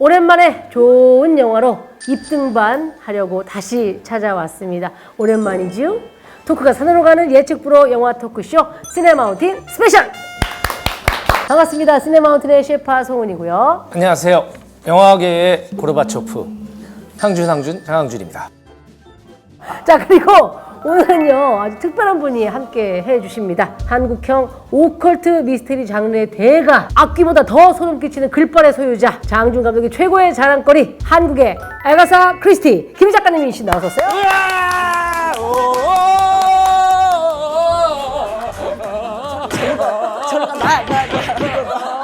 오랜만에 좋은 영화로 입등반 하려고 다시 찾아왔습니다. 오랜만이지요? 토크가 산으로 가는 예측 프로 영화 토크쇼 시네마운틴 스페셜! 반갑습니다. 시네마운틴의 셰파 송은이고요. 안녕하세요. 영화계의 고르바초프 상준 장항준입니다. 자, 그리고 오늘은요 아주 특별한 분이 함께 해주십니다. 한국형 오컬트 미스테리 장르의 대가, 악기보다 더 소름 끼치는 글발의 소유자, 장항준 감독의 최고의 자랑거리, 한국의 아가사 크리스티 김 작가님이신 나오셨어요.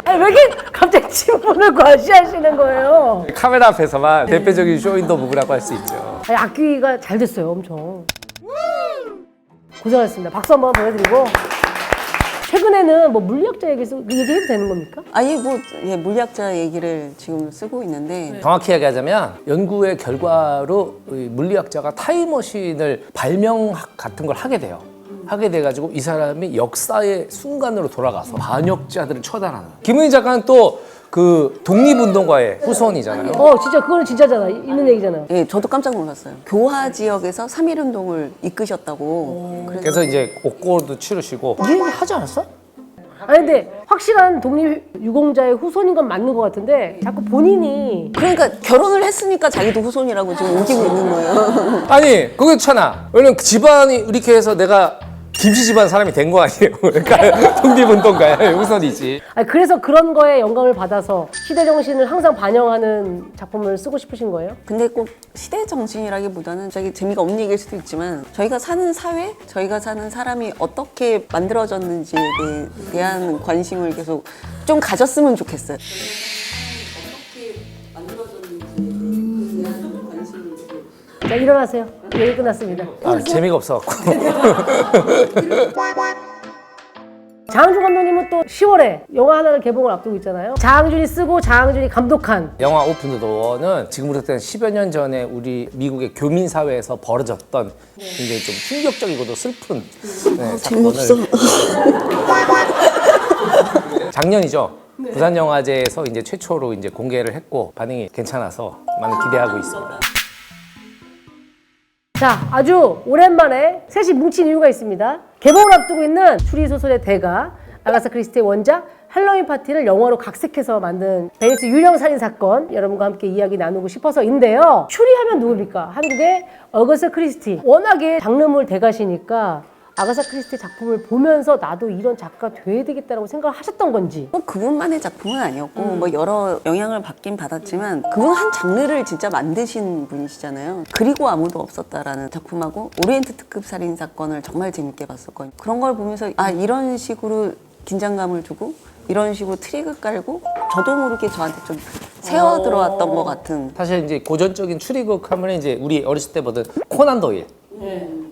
아니, 왜 이렇게 갑자기 침문을 과시하시는 거예요? 카메라 앞에서만 대표적인 쇼윈도 무브라고 할 수 있죠. 아니, 악기가 잘 됐어요, 엄청. 고생하셨습니다. 박수 한번 보내드리고. 최근에는 뭐 물리학자 얘기해도 되는 겁니까? 아니 물리학자 얘기를 지금 쓰고 있는데 정확히 얘기하자면 연구의 결과로 물리학자가 타임머신을 발명학 같은 걸 하게 돼요. 하게 돼가지고 이 사람이 역사의 순간으로 돌아가서 반역자들을 처단하는. 김은희 작가는 또 그 독립운동가의 후손이잖아요. 진짜 그거는 진짜잖아. 있는 얘기잖아. 예, 저도 깜짝 놀랐어요. 교화 지역에서 3.1운동을 이끄셨다고. 그래서 이제 옥고도 치르시고 이 얘기 하지 않았어? 아니 근데 확실한 독립유공자의 후손인 건 맞는 것 같은데 자꾸 본인이 그러니까 결혼을 했으니까 자기도 후손이라고 지금 우기고 있는 거예요. 아니 그렇잖아. 왜냐면 집안이 이렇게 해서 내가 김씨 집안 사람이 된 거 아니에요. 그러니까 독립운동가의 후손이지. 아니 그래서 그런 거에 영감을 받아서 시대 정신을 항상 반영하는 작품을 쓰고 싶으신 거예요? 근데 꼭 시대 정신이라기보다는 저기 재미가 없는 얘기일 수도 있지만 저희가 사는 사회, 저희가 사는 사람이 어떻게 만들어졌는지에 대한 관심을 계속 좀 가졌으면 좋겠어요. 자, 일어나세요. 얘기 끝났습니다. 재미가 없어갖고. 장항준 감독님은 또 10월에 영화 하나를 개봉을 앞두고 있잖아요. 장항준이 쓰고 장항준이 감독한 영화 오픈 더 도어는 지금부터 10여 년 전에 우리 미국의 교민 사회에서 벌어졌던 굉장히 좀 충격적이고도 슬픈 재미없어. 작년이죠. 부산영화제에서 이제 최초로 이제 공개를 했고 반응이 괜찮아서 많이 기대하고 있습니다. 자, 아주 오랜만에 셋이 뭉친 이유가 있습니다. 개봉을 앞두고 있는 추리소설의 대가, 아가사 크리스티의 원작 할로윈 파티를 영화로 각색해서 만든 베니스 유령 살인 사건, 여러분과 함께 이야기 나누고 싶어서인데요. 추리하면 누굽니까? 한국의 아가사 크리스티. 워낙에 장르물 대가시니까 아가사 크리스티 작품을 보면서 나도 이런 작가 돼야 되겠다라고 생각을 하셨던 건지. 꼭 그분만의 작품은 아니었고 뭐 여러 영향을 받긴 받았지만 그분 한 장르를 진짜 만드신 분이시잖아요. 그리고 아무도 없었다라는 작품하고 오리엔트 특급 살인 사건을 정말 재밌게 봤었거든요. 그런 걸 보면서 아 이런 식으로 긴장감을 주고 이런 식으로 트릭을 깔고 저도 모르게 저한테 좀 새어 들어왔던 것 같은. 사실 이제 고전적인 추리극 하면 이제 우리 어렸을 때 보던 코난 도일,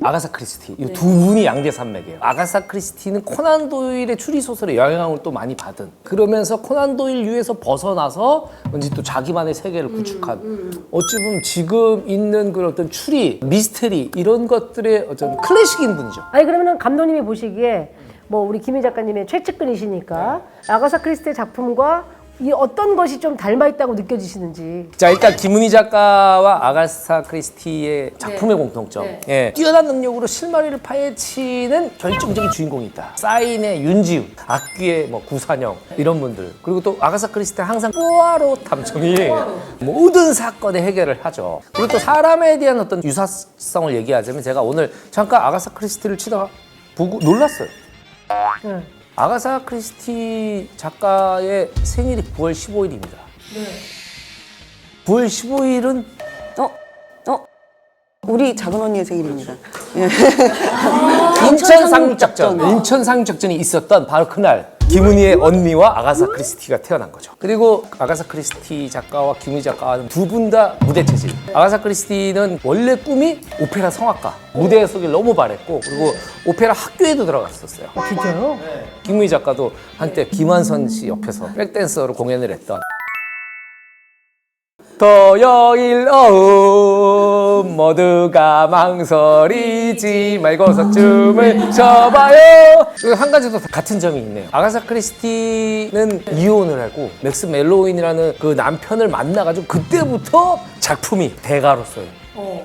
아가사 크리스티 이 두 분이 양대 산맥이에요. 아가사 크리스티는 코난 도일의 추리 소설의 영향을 또 많이 받은, 그러면서 코난 도일 류에서 벗어나서 왠지 또 자기만의 세계를 구축한, 어찌 보면 지금 있는 그런 어떤 추리, 미스테리 이런 것들의 어떤 클래식인 분이죠. 아니 그러면은 감독님이 보시기에 뭐 우리 김희 작가님의 최측근이시니까 아가사 크리스티의 작품과 이 어떤 것이 좀 닮아있다고 느껴지시는지. 자, 일단 김은희 작가와 아가사 크리스티의 작품의 공통점. 예, 뛰어난 능력으로 실마리를 파헤치는 결정적인 주인공이 있다. 사인의 윤지훈, 악귀의 뭐 구산영 이런 분들. 그리고 또 아가사 크리스티는 항상 뽀아로 탐정이 모든 사건의 해결을 하죠. 그리고 또 사람에 대한 어떤 유사성을 얘기하자면 제가 오늘 잠깐 아가사 크리스티를 치다가 보고 놀랐어요. 아가사 크리스티 작가의 생일이 9월 15일입니다. 9월 15일은 우리 작은 언니의 생일입니다. 인천 상륙작전. 인천 상륙작전이 있었던 바로 그날 김은희의 언니와 아가사 크리스티가 태어난 거죠. 그리고 아가사 크리스티 작가와 김은희 작가는 두 분 다 무대 체질. 아가사 크리스티는 원래 꿈이 오페라 성악가, 무대 속에 너무 바랬고, 그리고 오페라 학교에도 들어갔었어요. 진짜요? 김은희 작가도 한때 김완선 씨 옆에서 백댄서로 공연을 했던. 토요일 오후 모두가 망설이지 말고서 춤을 춰봐요. 한 가지 더 같은 점이 있네요. 아가사 크리스티는 이혼을 하고 맥스 멜로윈이라는 그 남편을 만나가지고 그때부터 작품이 대가로서의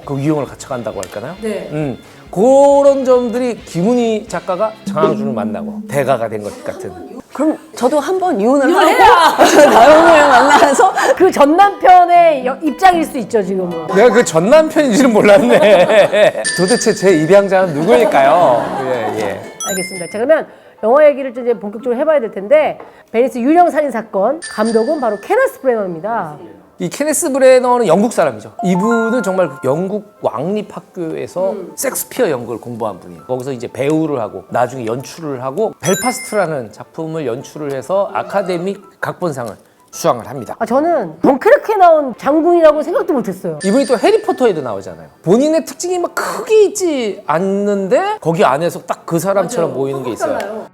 그 위용을 갖춰간다고 할까요? 네. 그런 점들이 김은희 작가가 장항준을 만나고 대가가 된 것 같은. 그럼 저도 한번 이혼을 하고 나영을 만나서 그 전 남편의 입장일 수 있죠, 지금은. 내가 그 전 남편인지는 몰랐네. 도대체 제 입양자는 누구일까요? 예. 알겠습니다. 자, 그러면 영화 얘기를 좀 이제 본격적으로 해봐야 될 텐데, 베니스 유령 살인 사건 감독은 바로 케너스 브래너입니다. 이 케네스 브래너는 영국 사람이죠. 이분은 정말 영국 왕립학교에서 섹스피어 연구를 공부한 분이에요. 거기서 이제 배우를 하고 나중에 연출을 하고 벨파스트라는 작품을 연출을 해서 아카데미 각본상을 수상을 합니다. 저는 덩크르크에 나온 장군이라고 생각도 못했어요. 이분이 또 해리포터에도 나오잖아요. 본인의 특징이 막 크게 있지 않는데 거기 안에서 딱 그 사람처럼 보이는 게 있어요.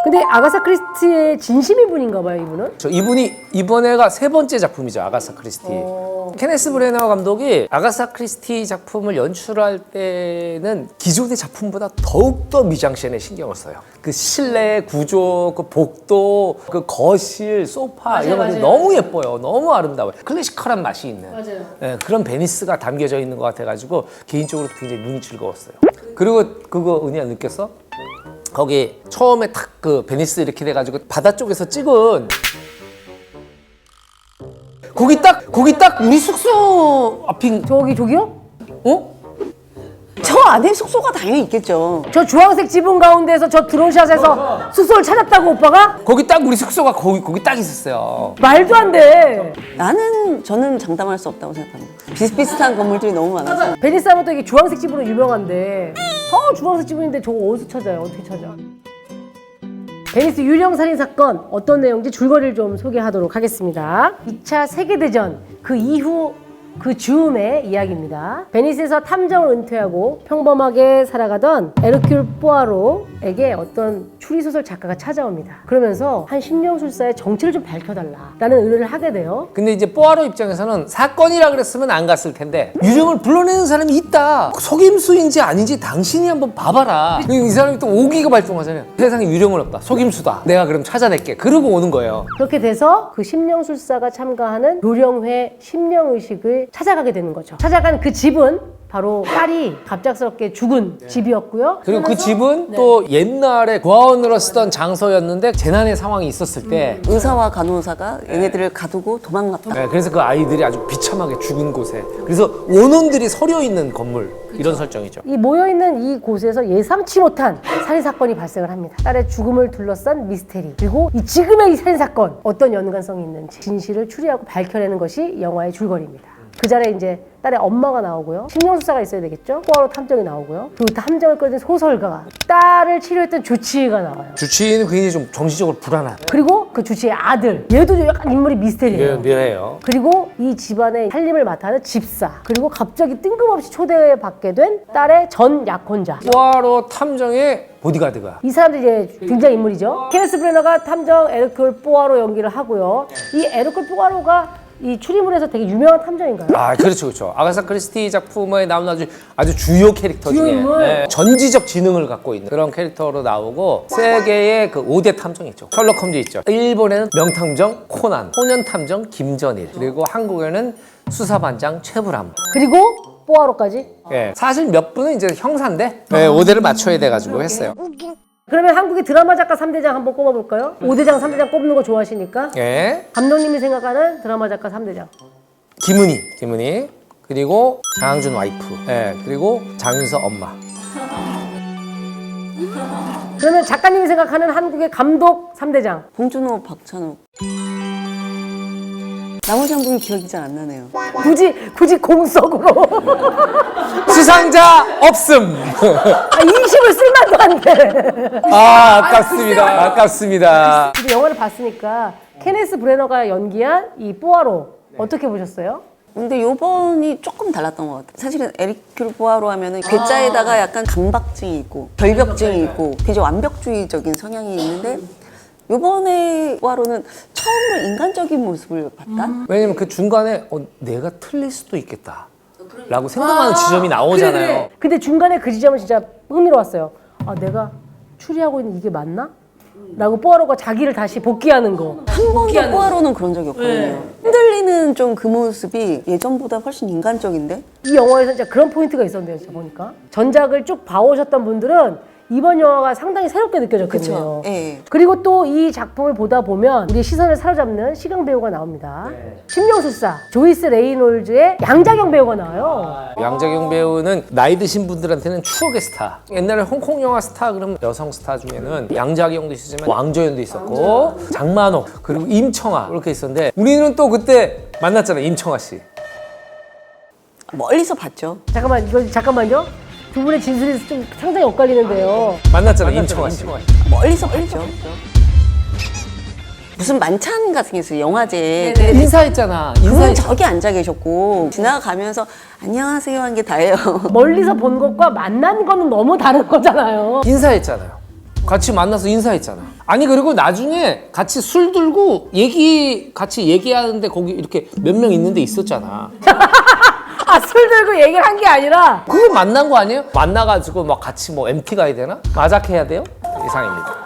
근데 아가사 크리스티의 진심인 분인가 봐요, 이분은. 이분이 이번에가 3번째 작품이죠. 아가사 크리스티. 케네스 브래너 감독이 아가사 크리스티 작품을 연출할 때는 기존의 작품보다 더욱더 미장센에 신경을 써요. 그 실내 구조, 그 복도, 그 거실, 소파 이런 것들이 너무 예뻐요. 너무 아름다워요. 클래시컬한 맛이 있는 그런 베니스가 담겨져 있는 것 같아가지고 개인적으로 굉장히 눈이 즐거웠어요. 그리고 그거 은희야 느꼈어? 거기 처음에 탁 그 베니스 이렇게 돼가지고 바다 쪽에서 찍은 거기 딱 우리 숙소 앞인 저기요? 어? 저 안에 숙소가 당연히 있겠죠. 저 주황색 지붕 가운데서 저 드론샷에서 숙소를 찾았다고, 오빠가? 거기 딱 우리 숙소가 거기 딱 있었어요. 말도 안 돼. 저는 장담할 수 없다고 생각합니다. 비슷비슷한 건물들이 너무 많아서. 베니스 하면 또 이게 주황색 지붕으로 유명한데 저 주황색 지붕인데 저거 어디서 찾아요? 어떻게 찾아? 베니스 유령 살인 사건 어떤 내용인지 줄거리를 좀 소개하도록 하겠습니다. 2차 세계대전 그 이후 그 즈음의 이야기입니다. 베니스에서 탐정을 은퇴하고 평범하게 살아가던 에르큘 포아로에게 어떤 추리소설 작가가 찾아옵니다. 그러면서 한 심령술사의 정체를 좀 밝혀달라라는 의뢰를 하게 돼요. 근데 이제 뽀아로 입장에서는 사건이라 그랬으면 안 갔을 텐데 유령을 불러내는 사람이 있다. 속임수인지 아닌지 당신이 한번 봐봐라. 이 사람이 또 오기가 발동하잖아요. 세상에 유령은 없다. 속임수다. 내가 그럼 찾아낼게. 그러고 오는 거예요. 그렇게 돼서 그 심령술사가 참가하는 요령회 심령의식을 찾아가게 되는 거죠. 찾아간 그 집은 바로 딸이 갑작스럽게 죽은 집이었고요. 그리고 그 집은 또 옛날에 고아원으로 쓰던 장소였는데 재난의 상황이 있었을 때 의사와 간호사가 얘네들을 가두고 도망갔다. 그래서 그 아이들이 아주 비참하게 죽은 곳에 그래서 원혼들이 서려 있는 건물 이런 설정이죠. 이 모여있는 이 곳에서 예상치 못한 살인사건이 발생을 합니다. 딸의 죽음을 둘러싼 미스테리, 그리고 이 지금의 이 살인사건 어떤 연관성이 있는지 진실을 추리하고 밝혀내는 것이 영화의 줄거리입니다. 그 자리에 이제 딸의 엄마가 나오고요. 심령술사가 있어야 되겠죠. 포아로 탐정이 나오고요. 그리고 탐정을 끌어낸 소설가가, 딸을 치료했던 주치의가 나와요. 주치의는 굉장히 좀 정신적으로 불안한. 그리고 그 주치의 아들, 얘도 약간 인물이 미스테리해요. 묘해요. 그리고 이 집안의 살림을 맡아하는 집사, 그리고 갑자기 뜬금없이 초대받게 된 딸의 전 약혼자. 포아로 탐정의 보디가드가 이 사람들이 이제 등장인물이죠. 케네스 브래너가 탐정 에르큘 포아로 연기를 하고요. 이 에르큘 포아로가 이 추리물에서 되게 유명한 탐정인가요? 그렇죠. 아가사 크리스티 작품에 나오는 아주 주요 캐릭터 중에 인물. 전지적 지능을 갖고 있는 그런 캐릭터로 나오고 세계의 그 5대 탐정이 있죠. 셜록 홈즈 있죠. 일본에는 명탐정 코난, 소년탐정 김전일, 그리고 한국에는 수사반장 최불암. 그리고 포아로까지. 사실 몇 분은 이제 형사인데 5대를 맞춰야 돼가지고 했어요. 그러면 한국의 드라마 작가 3대장 한번 꼽아볼까요? 5대장, 3대장 꼽는 거 좋아하시니까. 감독님이 생각하는 드라마 작가 3대장. 김은희, 그리고 장항준 와이프, 그리고 장윤서 엄마. 그러면 작가님이 생각하는 한국의 감독 3대장. 봉준호, 박찬욱. 나머지 한 분이 기억이 잘 안 나네요. 굳이 공석으로. 수상자 없음. 인심을 쓸만도 안 돼. 아깝습니다. 근데 영화를 봤으니까 케네스 브래너가 연기한 이 포아로 어떻게 보셨어요? 근데 요번이 조금 달랐던 것 같아요. 사실은 에르큘 포아로 하면은 괴짜에다가 약간 강박증이 있고 결벽증이 있고 굉장히 완벽주의적인 성향이 있는데 요번에 과로는 처음으로 인간적인 모습을 봤다? 왜냐면 그 중간에 내가 틀릴 수도 있겠다 라고 생각하는 지점이 나오잖아요. 그래. 근데 중간에 그 지점은 진짜 흥미로웠어요. 아, 내가 추리하고 있는 이게 맞나? 라고 뽀아로가 자기를 다시 복귀하는 거. 한 번도 뽀아로는 그런 적이 없거든요. 흔들리는 좀 그 모습이 예전보다 훨씬 인간적인데? 이 영화에서 진짜 그런 포인트가 있었는데요, 제가 보니까. 전작을 쭉 봐오셨던 분들은 이번 영화가 상당히 새롭게 느껴졌거든요. 그쵸. 예. 그리고 또 이 작품을 보다 보면 우리 시선을 사로잡는 시강 배우가 나옵니다. 심령술사 조이스 레이놀즈의 양자경 배우가 나와요. 양자경 배우는 나이 드신 분들한테는 추억의 스타. 옛날에 홍콩 영화 스타 그러면 여성 스타 중에는 양자경도 있었지만 왕조연도 있었고 장만호 그리고 임청아 이렇게 있었는데 우리는 또 그때 만났잖아요. 임청아 씨. 멀리서 봤죠. 잠깐만요. 두 분의 진술이 좀 상당히 엇갈리는데요. 만났잖아요. 임청아 씨. 멀리서 봤죠. 무슨 만찬 같은 게 있어요. 영화제. 인사했잖아. 그분 저기 앉아 계셨고 지나가면서 안녕하세요 한 게 다예요. 멀리서 본 것과 만난 거는 너무 다른 거잖아요. 인사했잖아요. 같이 만나서 인사했잖아. 아니 그리고 나중에 같이 술 들고 같이 얘기하는데 거기 이렇게 몇 명 있는데 있었잖아. 아, 술 들고 얘기를 한 게 아니라 그거 만난 거 아니에요? 만나가지고 막 같이 뭐 MT 가야 되나? 마작해야 돼요? 이상입니다.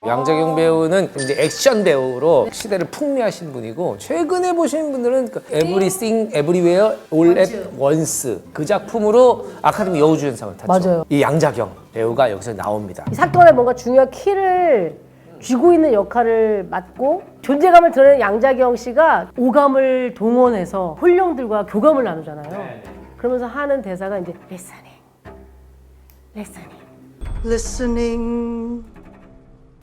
양자경 배우는 이제 액션 배우로 시대를 풍미하신 분이고 최근에 보신 분들은 그 Everything, Everywhere, All at Once 그 작품으로 아카데미 여우주연상을 탔죠. 맞아요. 이 양자경 배우가 여기서 나옵니다. 이 사건에 뭔가 중요한 키를 쥐고 있는 역할을 맡고 존재감을 드러내는 양자경 씨가 오감을 동원해서 홀령들과 교감을 나누잖아요. 그러면서 하는 대사가 이제 listening.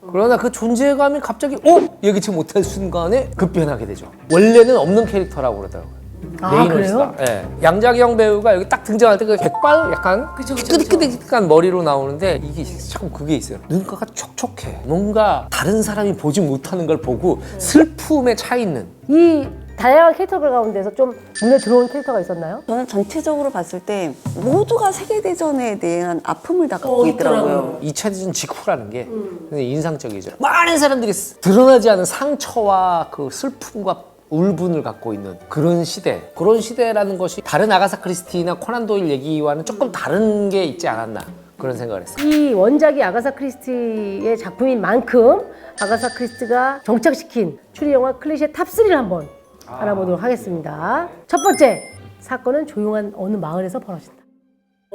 그러나 그 존재감이 갑자기 예기치 못할 순간에 급변하게 되죠. 원래는 없는 캐릭터라고 그러더라고요. 아, 레이놀스가. 예. 양자경 배우가 여기 딱 등장할 때 그 백발 약간 끄득끄득한 머리로 나오는데 이게 참 그게 있어요. 눈가가 촉촉해. 뭔가 다른 사람이 보지 못하는 걸 보고 슬픔에 차 있는. 이 다양한 캐릭터들 가운데서 좀 눈에 들어온 캐릭터가 있었나요? 저는 전체적으로 봤을 때 모두가 세계대전에 대한 아픔을 다 갖고 있더라고요. 2차 대전 직후라는 게 굉장히 인상적이죠. 많은 사람들이 드러나지 않은 상처와 그 슬픔과 울분을 갖고 있는 그런 시대. 그런 시대라는 것이 다른 아가사 크리스티나 코난 도일 얘기와는 조금 다른 게 있지 않았나 그런 생각을 했어요. 이 원작이 아가사 크리스티의 작품인 만큼 아가사 크리스티가 정착시킨 추리 영화 클리셰 탑3를 한번 알아보도록 하겠습니다. 첫 번째, 사건은 조용한 어느 마을에서 벌어진다.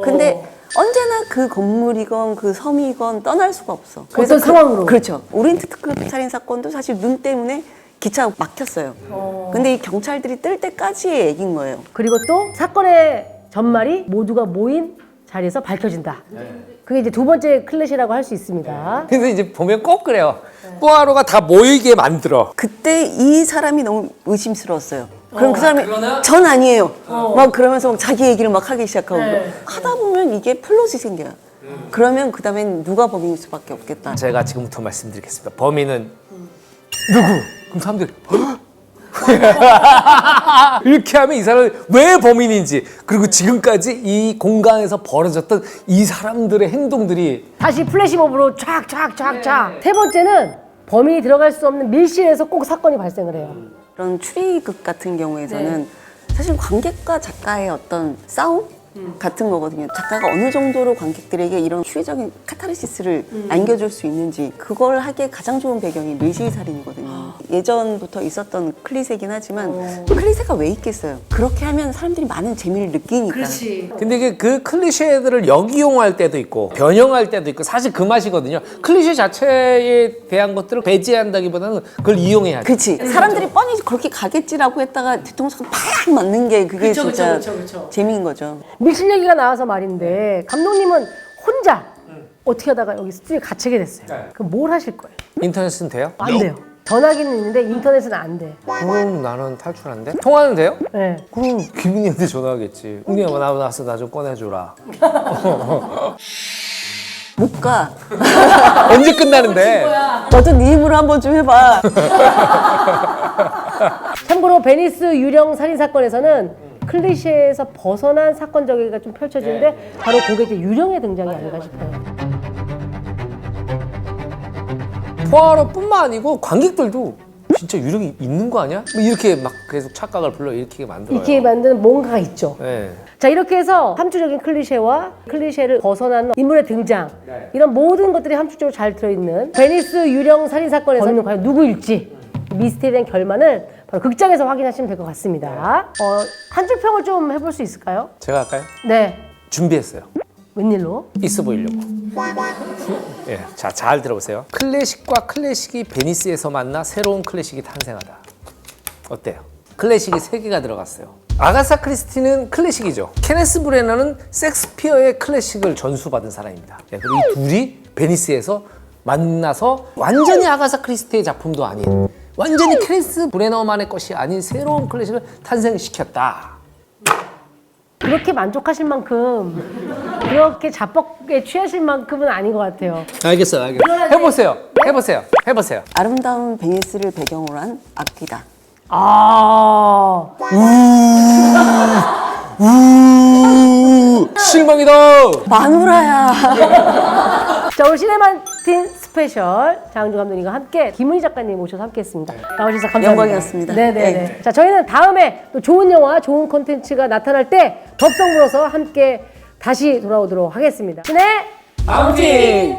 근데 언제나 그 건물이건 그 섬이건 떠날 수가 없어. 어떤 상황으로? 그렇죠. 오리엔트 특급 살인 사건도 사실 눈 때문에 기차가 막혔어요. 근데 이 경찰들이 뜰 때까지의 얘기인 거예요. 그리고 또 사건의 전말이 모두가 모인 자리에서 밝혀진다. 그게 이제 두 번째 클래시라고 할 수 있습니다. 근데 이제 보면 꼭 그래요. 뽀아로가 다 모이게 만들어. 그때 이 사람이 너무 의심스러웠어요. 그럼 그 사람이 그러나? 전 아니에요. 막 그러면서 막 자기 얘기를 막 하기 시작하고 하다 보면 이게 플롯이 생겨요. 그러면 그 다음엔 누가 범인일 수밖에 없겠다. 제가 지금부터 말씀드리겠습니다. 범인은 누구? 그럼 사람들이 이렇게 하면 이 사람이 왜 범인인지 그리고 지금까지 이 공간에서 벌어졌던 이 사람들의 행동들이 다시 플래시몹으로 쫙. 세 번째는 범인이 들어갈 수 없는 밀실에서 꼭 사건이 발생을 해요. 그런 추리극 같은 경우에서는 사실 관객과 작가의 어떤 싸움 같은 거거든요. 작가가 어느 정도로 관객들에게 이런 추리적인 카타르시스를 안겨줄 수 있는지 그걸 하기에 가장 좋은 배경이 밀실살인이거든요. 예전부터 있었던 클리셰긴 하지만 클리셰가 왜 있겠어요? 그렇게 하면 사람들이 많은 재미를 느끼니까. 근데 이게 그 클리셰들을 역이용할 때도 있고 변형할 때도 있고 사실 그 맛이거든요. 클리셰 자체에 대한 것들을 배제한다기보다는 그걸 이용해야 돼. 그치. 사람들이 뻔히 그렇게 가겠지라고 했다가 뒤통수가 팍 맞는 게 그게 진짜 재미인 거죠. 밀실 얘기가 나와서 말인데 감독님은 혼자 어떻게 하다가 여기 스튜디오에 갇히게 됐어요. 그럼 뭘 하실 거예요? 인터넷은 돼요? 안 돼요. 전화기는 있는데 인터넷은 안 돼. 그럼 나는 탈출한데? 통화는 돼요? 네. 그럼 김은희한테 전화하겠지. 은희야 나와서 나 좀 꺼내줘라. 못 가. 언제 끝나는데? 너도 네 힘으로 한번 좀 해봐. 참고로 베니스 유령 살인 사건에서는 클리셰에서 벗어난 사건 전개가 좀 펼쳐지는데 바로 그게 이제 유령의 등장이 아닌가 싶어요. 포아로뿐만 아니고 관객들도 진짜 유령이 있는 거 아니야? 뭐 이렇게 막 계속 착각을 불러일으키게 만들어요. 이렇게 만드는 뭔가가 있죠. 네. 자, 이렇게 해서 함축적인 클리셰와 클리셰를 벗어난 인물의 등장, 이런 모든 것들이 함축적으로 잘 들어있는 베니스 유령 살인 사건의 범인은 과연 누구일지 미스테리한 결말을 바로 극장에서 확인하시면 될 것 같습니다. 한 줄 평을 좀 해볼 수 있을까요? 제가 할까요? 네. 준비했어요. 웬일로? 있어 보이려고. 예, 자, 잘 들어보세요. 클래식과 클래식이 베니스에서 만나 새로운 클래식이 탄생하다. 어때요? 클래식이 3개가 들어갔어요. 아가사 크리스티는 클래식이죠. 케네스 브래너는 섹스피어의 클래식을 전수받은 사람입니다. 예, 그리고 이 둘이 베니스에서 만나서 완전히 아가사 크리스티의 작품도 아닌, 완전히 케네스 브래너만의 것이 아닌 새로운 클래식을 탄생시켰다. 그렇게 만족하실 만큼, 그렇게 자뻑에 취하실 만큼은 아닌 것 같아요. 알겠어요. 해보세요. 아름다운 베니스를 배경으로 한 악기다. 실망이다. 마누라야. 자, 오늘 시네마틴 스페셜 장항준 감독님과 함께 김은희 작가님 모셔서 함께했습니다. 나와주셔서 감사합니다. 영광이었습니다. 네네네. 네. 자, 저희는 다음에 또 좋은 영화, 좋은 콘텐츠가 나타날 때 법성 불어서 함께 다시 돌아오도록 하겠습니다. 시네 마무팅.